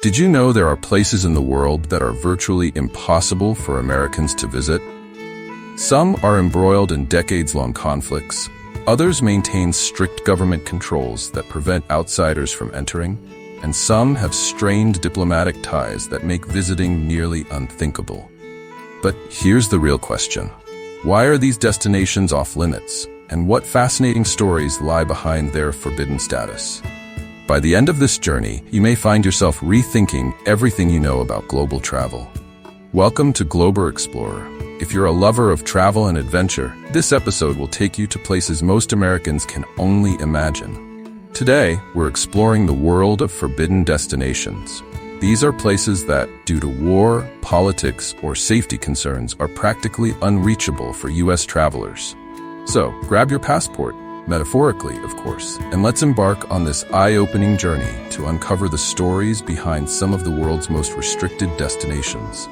Did you know there are places in the world that are virtually impossible for Americans to visit? Some are embroiled in decades-long conflicts. Others maintain strict government controls that prevent outsiders from entering, and some have strained diplomatic ties that make visiting nearly unthinkable. But here's the real question. Why are these destinations off-limits, and what fascinating stories lie behind their forbidden status? By the end of this journey, you may find yourself rethinking everything you know about global travel. Welcome to Global Explorer. If you're a lover of travel and adventure, this episode will take you to places most Americans can only imagine. Today, we're exploring the world of forbidden destinations. These are places that, due to war, politics, or safety concerns, are practically unreachable for U.S. travelers. So, grab your passport, metaphorically, of course, and let's embark on this eye-opening journey to uncover the stories behind some of the world's most restricted destinations.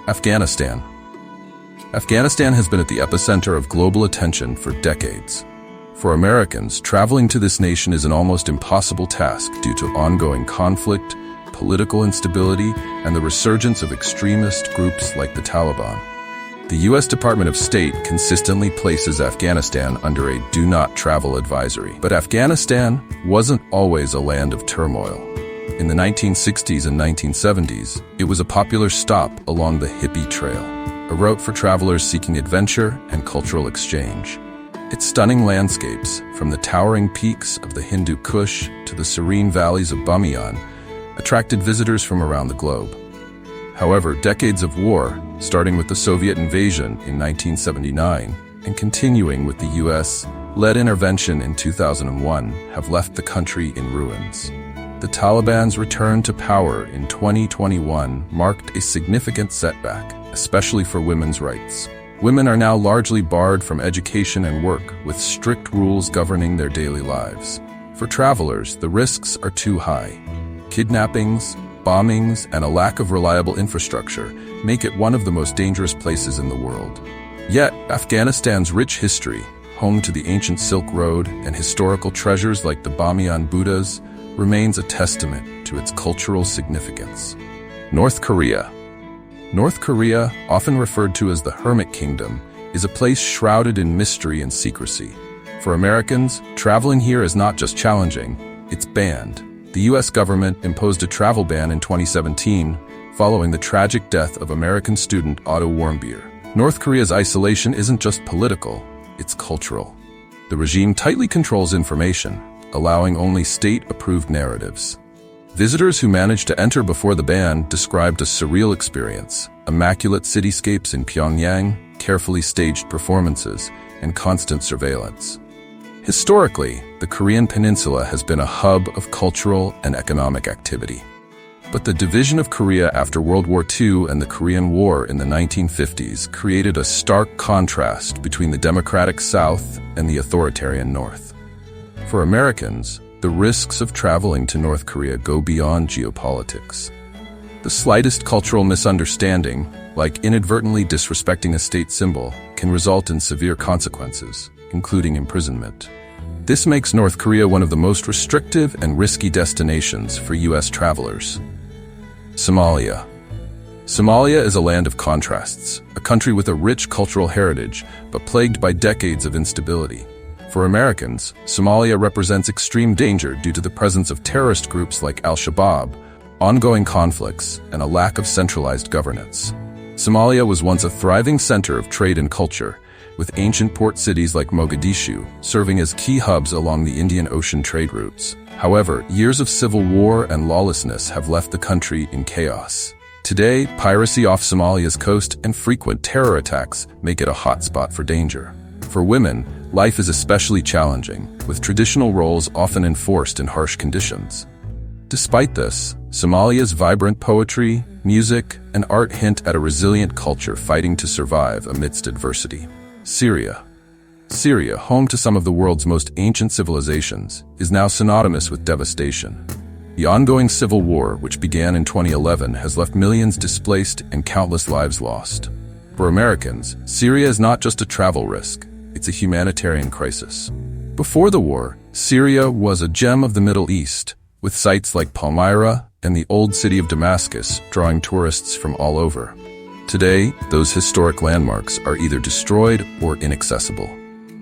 Afghanistan. Afghanistan has been at the epicenter of global attention for decades. For Americans, traveling to this nation is an almost impossible task due to ongoing conflict, political instability, and the resurgence of extremist groups like the Taliban. The U.S. Department of State consistently places Afghanistan under a do not travel advisory. But Afghanistan wasn't always a land of turmoil. In the 1960s and 1970s, it was a popular stop along the Hippie Trail, a route for travelers seeking adventure and cultural exchange. Its stunning landscapes, from the towering peaks of the Hindu Kush to the serene valleys of Bamiyan, attracted visitors from around the globe. However, decades of war, starting with the Soviet invasion in 1979 and continuing with the U.S.-led intervention in 2001, have left the country in ruins. The Taliban's return to power in 2021 marked a significant setback, especially for women's rights. Women are now largely barred from education and work, with strict rules governing their daily lives. For travelers, the risks are too high. Kidnappings, bombings, and a lack of reliable infrastructure make it one of the most dangerous places in the world. Yet, Afghanistan's rich history, home to the ancient Silk Road and historical treasures like the Bamiyan Buddhas, remains a testament to its cultural significance. North Korea. North Korea, often referred to as the Hermit Kingdom, is a place shrouded in mystery and secrecy. For Americans, traveling here is not just challenging, it's banned. The U.S. government imposed a travel ban in 2017 following the tragic death of American student Otto Warmbier. North Korea's isolation isn't just political, it's cultural. The regime tightly controls information, allowing only state-approved narratives. Visitors who managed to enter before the ban described a surreal experience: immaculate cityscapes in Pyongyang, carefully staged performances, and constant surveillance. Historically, the Korean peninsula has been a hub of cultural and economic activity. But the division of Korea after World War II and the Korean War in the 1950s created a stark contrast between the democratic South and the authoritarian North. For Americans, the risks of traveling to North Korea go beyond geopolitics. The slightest cultural misunderstanding, like inadvertently disrespecting a state symbol, can result in severe consequences, including imprisonment. This makes North Korea one of the most restrictive and risky destinations for U.S. travelers. Somalia. Somalia is a land of contrasts, a country with a rich cultural heritage, but plagued by decades of instability. For Americans, Somalia represents extreme danger due to the presence of terrorist groups like Al-Shabaab, ongoing conflicts, and a lack of centralized governance. Somalia was once a thriving center of trade and culture, with ancient port cities like Mogadishu serving as key hubs along the Indian Ocean trade routes. However, years of civil war and lawlessness have left the country in chaos. Today, piracy off Somalia's coast and frequent terror attacks make it a hotspot for danger. For women, life is especially challenging, with traditional roles often enforced in harsh conditions. Despite this, Somalia's vibrant poetry, music, and art hint at a resilient culture fighting to survive amidst adversity. Syria. Syria, home to some of the world's most ancient civilizations, is now synonymous with devastation. The ongoing civil war, which began in 2011, has left millions displaced and countless lives lost. For Americans, Syria is not just a travel risk, it's a humanitarian crisis. Before the war, Syria was a gem of the Middle East, with sites like Palmyra, and the old city of Damascus, drawing tourists from all over. Today, those historic landmarks are either destroyed or inaccessible.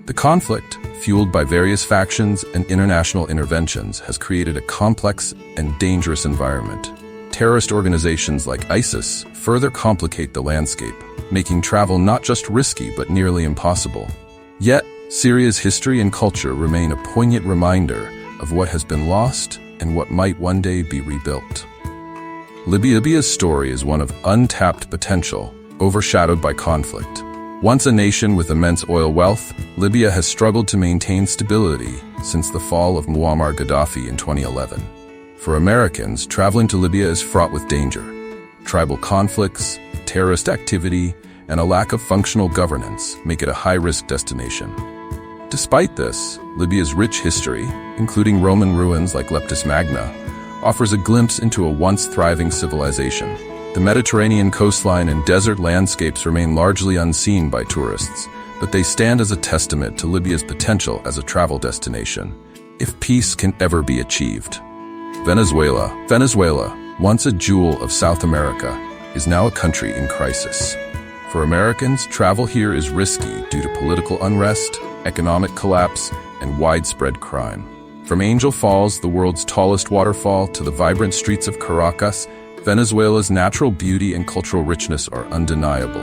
The conflict, fueled by various factions and international interventions, has created a complex and dangerous environment. Terrorist organizations like ISIS further complicate the landscape, making travel not just risky but nearly impossible. Yet, Syria's history and culture remain a poignant reminder of what has been lost and what might one day be rebuilt. Libya's story is one of untapped potential, overshadowed by conflict. Once a nation with immense oil wealth, Libya has struggled to maintain stability since the fall of Muammar Gaddafi in 2011. For Americans, traveling to Libya is fraught with danger. Tribal conflicts, terrorist activity, and a lack of functional governance make it a high-risk destination. Despite this, Libya's rich history, including Roman ruins like Leptis Magna, offers a glimpse into a once thriving civilization. The Mediterranean coastline and desert landscapes remain largely unseen by tourists, but they stand as a testament to Libya's potential as a travel destination, if peace can ever be achieved. Venezuela, once a jewel of South America, is now a country in crisis. For Americans, travel here is risky due to political unrest, economic collapse, and widespread crime. From Angel Falls, the world's tallest waterfall, to the vibrant streets of Caracas, Venezuela's natural beauty and cultural richness are undeniable.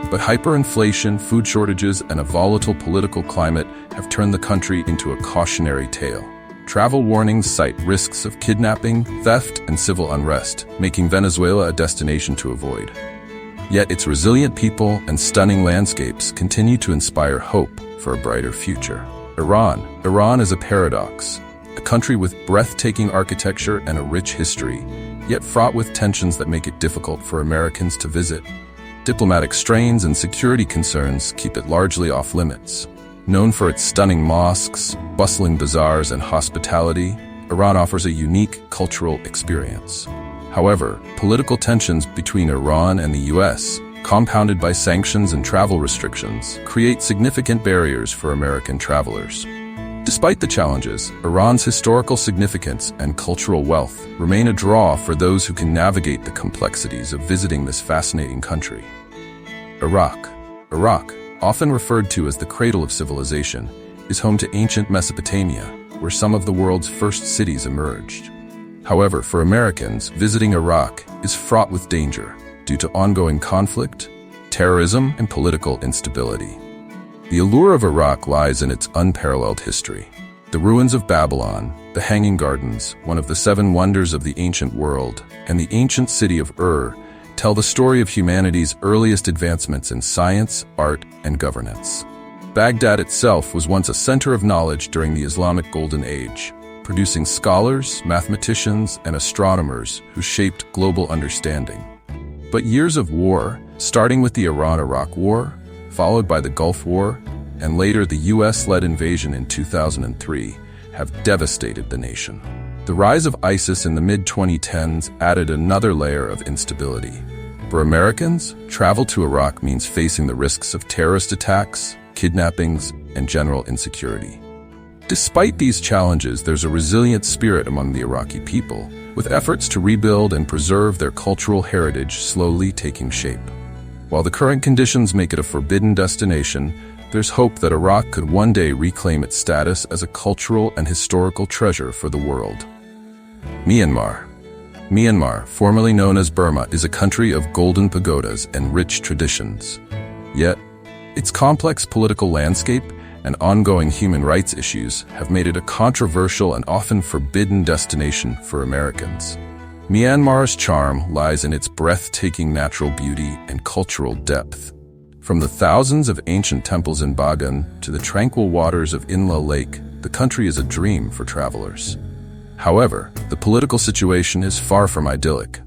But hyperinflation, food shortages, and a volatile political climate have turned the country into a cautionary tale. Travel warnings cite risks of kidnapping, theft, and civil unrest, making Venezuela a destination to avoid. Yet its resilient people and stunning landscapes continue to inspire hope for a brighter future. Iran is a paradox, a country with breathtaking architecture and a rich history, yet fraught with tensions that make it difficult for Americans to visit. Diplomatic strains and security concerns keep it largely off limits. Known for its stunning mosques, bustling bazaars, and hospitality, Iran offers a unique cultural experience. However, political tensions between Iran and the US, compounded by sanctions and travel restrictions, create significant barriers for American travelers. Despite the challenges, Iran's historical significance and cultural wealth remain a draw for those who can navigate the complexities of visiting this fascinating country. Iraq, often referred to as the cradle of civilization, is home to ancient Mesopotamia, where some of the world's first cities emerged. However, for Americans, visiting Iraq is fraught with danger due to ongoing conflict, terrorism, and political instability. The allure of Iraq lies in its unparalleled history. The ruins of Babylon, the Hanging Gardens, one of the seven wonders of the ancient world, and the ancient city of Ur tell the story of humanity's earliest advancements in science, art, and governance. Baghdad itself was once a center of knowledge during the Islamic Golden Age, producing scholars, mathematicians, and astronomers who shaped global understanding. But years of war, starting with the Iran-Iraq War, followed by the Gulf War, and later the US-led invasion in 2003, have devastated the nation. The rise of ISIS in the mid-2010s added another layer of instability. For Americans, travel to Iraq means facing the risks of terrorist attacks, kidnappings, and general insecurity. Despite these challenges, there's a resilient spirit among the Iraqi people, with efforts to rebuild and preserve their cultural heritage slowly taking shape. While the current conditions make it a forbidden destination, there's hope that Iraq could one day reclaim its status as a cultural and historical treasure for the world. Myanmar, formerly known as Burma, is a country of golden pagodas and rich traditions. Yet, its complex political landscape and ongoing human rights issues have made it a controversial and often forbidden destination for Americans. Myanmar's charm lies in its breathtaking natural beauty and cultural depth. From the thousands of ancient temples in Bagan to the tranquil waters of Inla Lake, the country is a dream for travelers. However, the political situation is far from idyllic.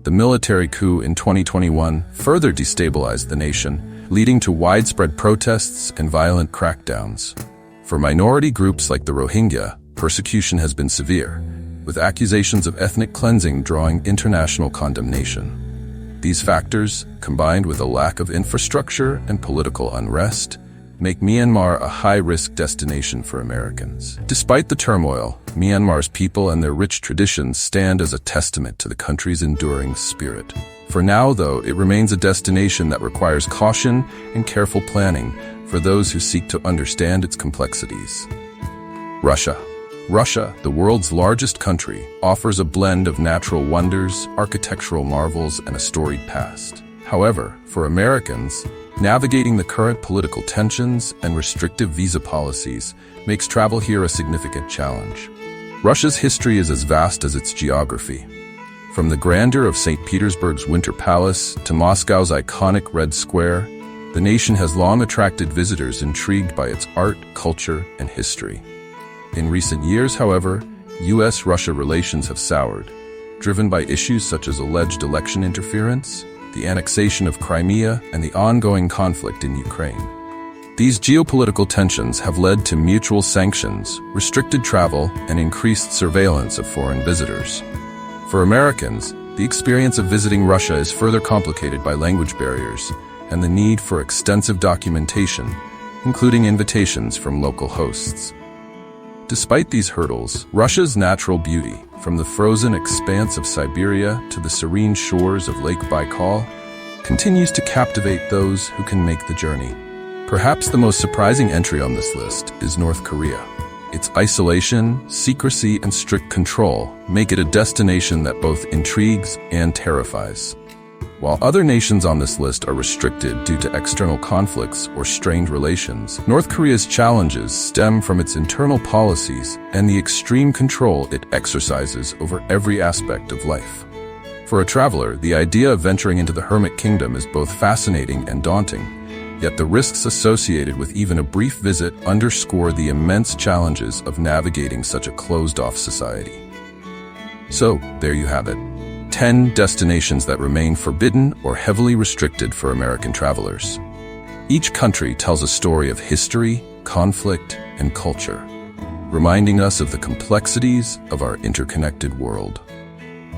The military coup in 2021 further destabilized the nation, leading to widespread protests and violent crackdowns. For minority groups like the Rohingya, persecution has been severe, with accusations of ethnic cleansing drawing international condemnation. These factors, combined with a lack of infrastructure and political unrest, make Myanmar a high-risk destination for Americans. Despite the turmoil, Myanmar's people and their rich traditions stand as a testament to the country's enduring spirit. For now, though, it remains a destination that requires caution and careful planning for those who seek to understand its complexities. Russia. Russia, the world's largest country, offers a blend of natural wonders, architectural marvels, and a storied past. However, for Americans, navigating the current political tensions and restrictive visa policies makes travel here a significant challenge. Russia's history is as vast as its geography. From the grandeur of St. Petersburg's Winter Palace to Moscow's iconic Red Square, the nation has long attracted visitors intrigued by its art, culture, and history. In recent years, however, U.S.-Russia relations have soured, driven by issues such as alleged election interference, the annexation of Crimea, and the ongoing conflict in Ukraine. These geopolitical tensions have led to mutual sanctions, restricted travel, and increased surveillance of foreign visitors. For Americans, the experience of visiting Russia is further complicated by language barriers and the need for extensive documentation, including invitations from local hosts. Despite these hurdles, Russia's natural beauty, from the frozen expanse of Siberia to the serene shores of Lake Baikal, continues to captivate those who can make the journey. Perhaps the most surprising entry on this list is North Korea. Its isolation, secrecy, and strict control make it a destination that both intrigues and terrifies. While other nations on this list are restricted due to external conflicts or strained relations, North Korea's challenges stem from its internal policies and the extreme control it exercises over every aspect of life. For a traveler, the idea of venturing into the hermit kingdom is both fascinating and daunting, yet the risks associated with even a brief visit underscore the immense challenges of navigating such a closed-off society. So, there you have it. 10 destinations that remain forbidden or heavily restricted for American travelers. Each country tells a story of history, conflict, and culture, reminding us of the complexities of our interconnected world.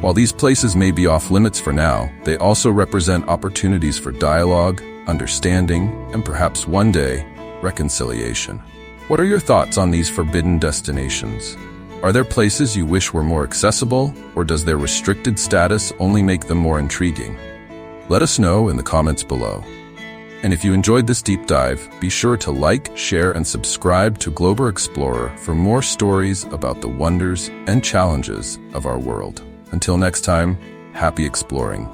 While these places may be off limits for now, they also represent opportunities for dialogue, understanding, and perhaps one day, reconciliation. What are your thoughts on these forbidden destinations? Are there places you wish were more accessible, or does their restricted status only make them more intriguing? Let us know in the comments below. And if you enjoyed this deep dive, be sure to like, share, and subscribe to Global Explorer for more stories about the wonders and challenges of our world. Until next time, happy exploring.